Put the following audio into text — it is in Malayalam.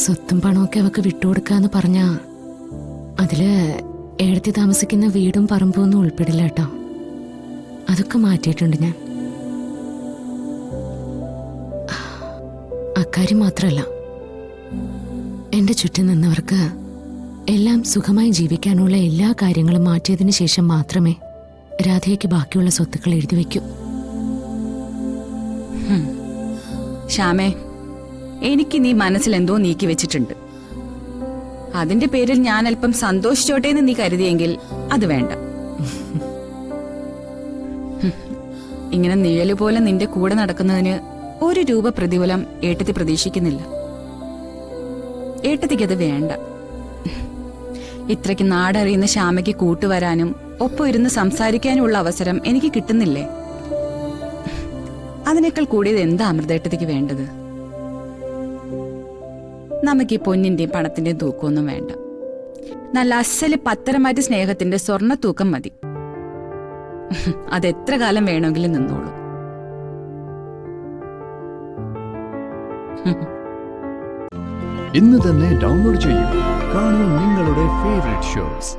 സ്വത്തും പണമൊക്കെ അവക്ക് വിട്ടുകൊടുക്കാന്ന് പറഞ്ഞാ അതില് ഏടത്തി താമസിക്കുന്ന വീടും പറമ്പും ഒന്നും ഉൾപ്പെടില്ല കേട്ടോ. അതൊക്കെ മാറ്റിയിട്ടുണ്ട് ഞാൻ. അക്കാര്യം മാത്രമല്ല, എന്റെ ചുറ്റും നിന്നവർക്ക് എല്ലാം സുഖമായി ജീവിക്കാനുള്ള എല്ലാ കാര്യങ്ങളും മാറ്റിയതിനു ശേഷം മാത്രമേ രാധയ്ക്ക് ബാക്കിയുള്ള സ്വത്തുക്കൾ എഴുതി വയ്ക്കൂ. ശ്യാമേ, എനിക്ക് നീ മനസ്സിൽ എന്തോ നീക്കി വെച്ചിട്ടുണ്ട്. അതിന്റെ പേരിൽ ഞാൻ അല്പം സന്തോഷിച്ചോട്ടെ എന്ന് നീ കരുതിയെങ്കിൽ അത് വേണ്ട. ഇങ്ങനെ നിഴല് പോലെ നിന്റെ കൂടെ നടക്കുന്നതിന് 1 രൂപ പ്രതിഫലം ഏട്ടത്തി പ്രതീക്ഷിക്കുന്നില്ല. ഏട്ടത്തിക്കത് വേണ്ട. ഇത്രയ്ക്ക് നാടറിയുന്ന ശ്യാമയ്ക്ക് കൂട്ടുവരാനും ഒപ്പം ഇരുന്ന് സംസാരിക്കാനുമുള്ള അവസരം എനിക്ക് കിട്ടുന്നില്ലേ? അതിനേക്കാൾ കൂടിയത് എന്താ അമൃതേട്ടത്തിക്ക് വേണ്ടത്? നമുക്ക് ഈ പൊന്നിന്റെയും പണത്തിന്റെയും തൂക്കമൊന്നും വേണ്ട. നല്ല അസല് പത്തരമാറ്റ് സ്നേഹത്തിന്റെ സ്വർണ്ണ തൂക്കം മതി. അതെത്ര കാലം വേണമെങ്കിലും നിന്നോളൂ. ഇന്ന് തന്നെ ഡൗൺലോഡ് ചെയ്യൂ. കാണൂ നിങ്ങളുടെ ഫേവറേറ്റ് ഷോസ്.